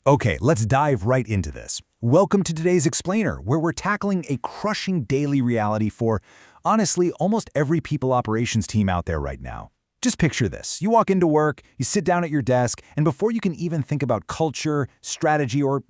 Okay, let's dive right into this. Welcome to today's Explainer, where we're tackling a crushing daily reality for, honestly, almost every people operations team out there right now. Just picture this. You walk into work, you sit down at your desk, and before you can even think about culture, strategy, or,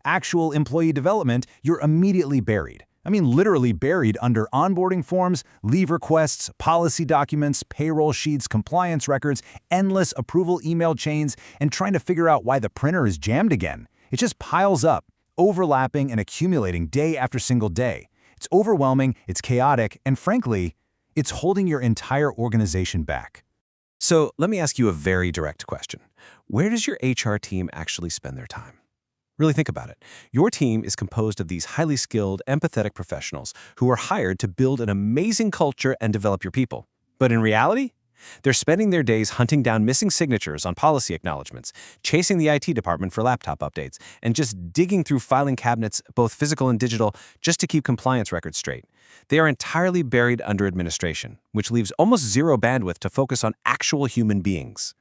actual employee development, you're immediately buried. I mean, literally buried under onboarding forms, leave requests, policy documents, payroll sheets, compliance records, endless approval email chains, and trying to figure out why the printer is jammed again. It just piles up, overlapping and accumulating day after single day. It's overwhelming, it's chaotic, and frankly, it's holding your entire organization back. So let me ask you a very direct question. Where does your HR team actually spend their time? Really think about it. Your team is composed of these highly skilled, empathetic professionals who are hired to build an amazing culture and develop your people. But in reality, they're spending their days hunting down missing signatures on policy acknowledgments, chasing the IT department for laptop updates, and just digging through filing cabinets, both physical and digital, just to keep compliance records straight. They are entirely buried under administration, which leaves almost zero bandwidth to focus on actual human beings.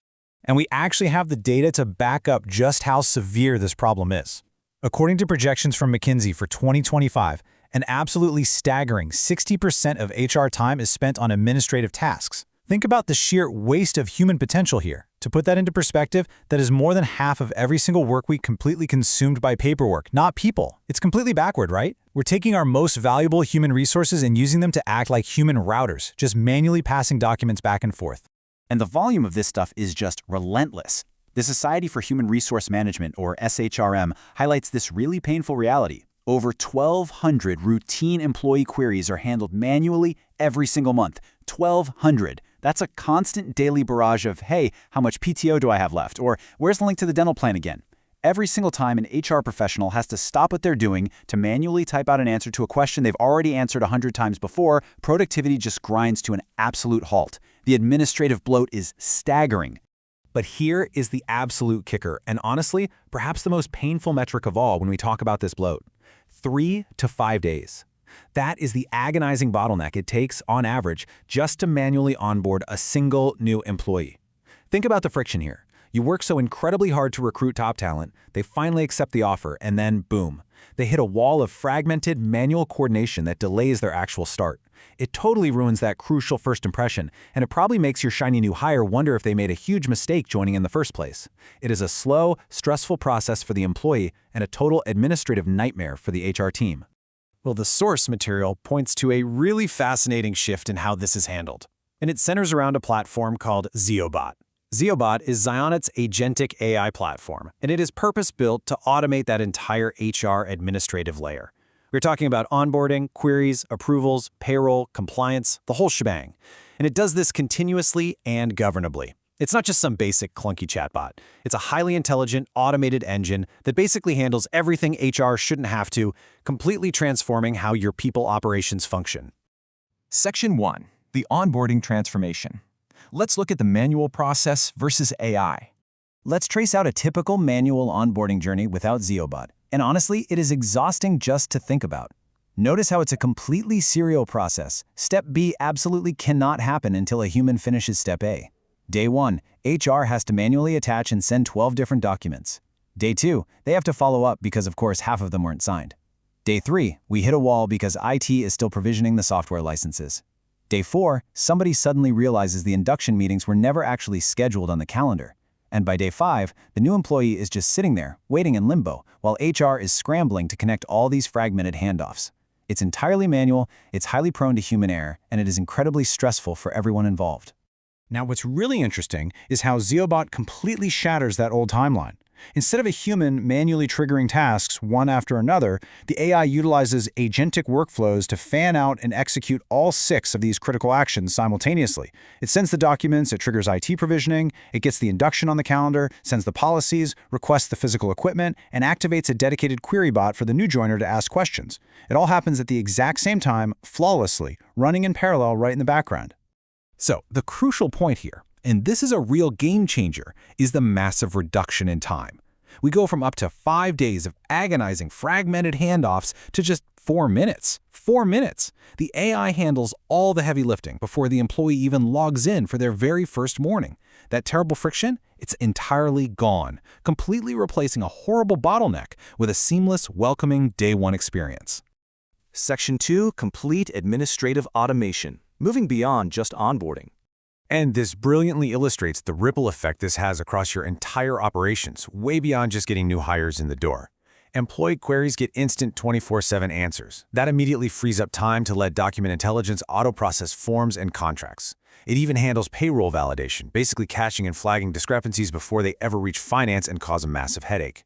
And we actually have the data to back up just how severe this problem is. According to projections from McKinsey for 2025, an absolutely staggering 60% of HR time is spent on administrative tasks. Think about the sheer waste of human potential here. To put that into perspective, that is more than half of every single workweek completely consumed by paperwork, not people. It's completely backward, right? We're taking our most valuable human resources and using them to act like human routers, just manually passing documents back and forth. And the volume of this stuff is just relentless. The Society for Human Resource Management, or SHRM, highlights this really painful reality. Over 1,200 routine employee queries are handled manually every single month. 1,200. That's a constant daily barrage of, hey, how much PTO do I have left? Or where's the link to the dental plan again? Every single time an HR professional has to stop what they're doing to manually type out an answer to a question they've already answered 100 times before, productivity just grinds to an absolute halt. The administrative bloat is staggering. But here is the absolute kicker, and honestly, perhaps the most painful metric of all when we talk about this bloat. 3 to 5 days. That is the agonizing bottleneck it takes, on average, just to manually onboard a single new employee. Think about the friction here. You work so incredibly hard to recruit top talent, they finally accept the offer, and then boom. They hit a wall of fragmented manual coordination that delays their actual start. It totally ruins that crucial first impression, and it probably makes your shiny new hire wonder if they made a huge mistake joining in the first place. It is a slow, stressful process for the employee and a total administrative nightmare for the HR team. Well, the source material points to a really fascinating shift in how this is handled, and it centers around a platform called ZioBot. ZioBot is Zionet's agentic AI platform, and it is purpose-built to automate that entire HR administrative layer. We're talking about onboarding, queries, approvals, payroll, compliance, the whole shebang. And it does this continuously and governably. It's not just some basic clunky chatbot. It's a highly intelligent, automated engine that basically handles everything HR shouldn't have to, completely transforming how your people operations function. Section 1. The onboarding transformation. Let's look at the manual process versus AI. Let's trace out a typical manual onboarding journey without ZioBot. And honestly, it is exhausting just to think about. Notice how it's a completely serial process. Step B absolutely cannot happen until a human finishes Step A. Day 1, HR has to manually attach and send 12 different documents. Day 2, they have to follow up because of course half of them weren't signed. Day 3, we hit a wall because IT is still provisioning the software licenses. Day 4, somebody suddenly realizes the induction meetings were never actually scheduled on the calendar. And by day 5, the new employee is just sitting there, waiting in limbo, while HR is scrambling to connect all these fragmented handoffs. It's entirely manual, it's highly prone to human error, and it is incredibly stressful for everyone involved. Now, what's really interesting is how ZioBot completely shatters that old timeline. Instead of a human manually triggering tasks one after another, the AI utilizes agentic workflows to fan out and execute all 6 of these critical actions simultaneously. It sends the documents, it triggers IT provisioning, it gets the induction on the calendar, sends the policies, requests the physical equipment, and activates a dedicated query bot for the new joiner to ask questions. It all happens at the exact same time, flawlessly, running in parallel right in the background. So, the crucial point here, and this is a real game changer, is the massive reduction in time. We go from up to 5 days of agonizing fragmented handoffs to just 4 minutes. 4 minutes! The AI handles all the heavy lifting before the employee even logs in for their very first morning. That terrible friction, It's entirely gone, completely replacing a horrible bottleneck with a seamless, welcoming day one experience. Section 2, complete administrative automation, moving beyond just onboarding. And this brilliantly illustrates the ripple effect this has across your entire operations, way beyond just getting new hires in the door. Employee queries get instant 24/7 answers. That immediately frees up time to let document intelligence auto-process forms and contracts. It even handles payroll validation, basically catching and flagging discrepancies before they ever reach finance and cause a massive headache.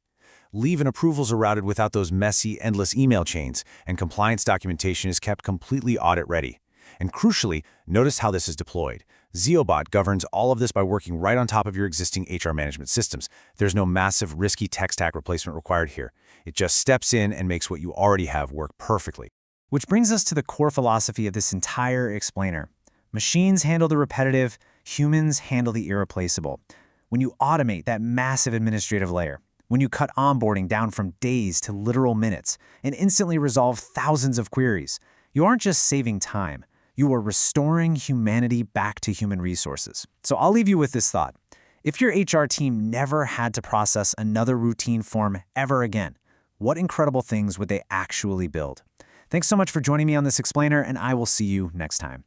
Leave and approvals are routed without those messy, endless email chains, and compliance documentation is kept completely audit-ready. And crucially, notice how this is deployed. ZioBot governs all of this by working right on top of your existing HR management systems. There's no massive, risky tech stack replacement required here. It just steps in and makes what you already have work perfectly. Which brings us to the core philosophy of this entire explainer. Machines handle the repetitive, humans handle the irreplaceable. When you automate that massive administrative layer, when you cut onboarding down from days to literal minutes and instantly resolve thousands of queries, you aren't just saving time, you are restoring humanity back to human resources. So I'll leave you with this thought. If your HR team never had to process another routine form ever again, what incredible things would they actually build? Thanks so much for joining me on this explainer, and I will see you next time.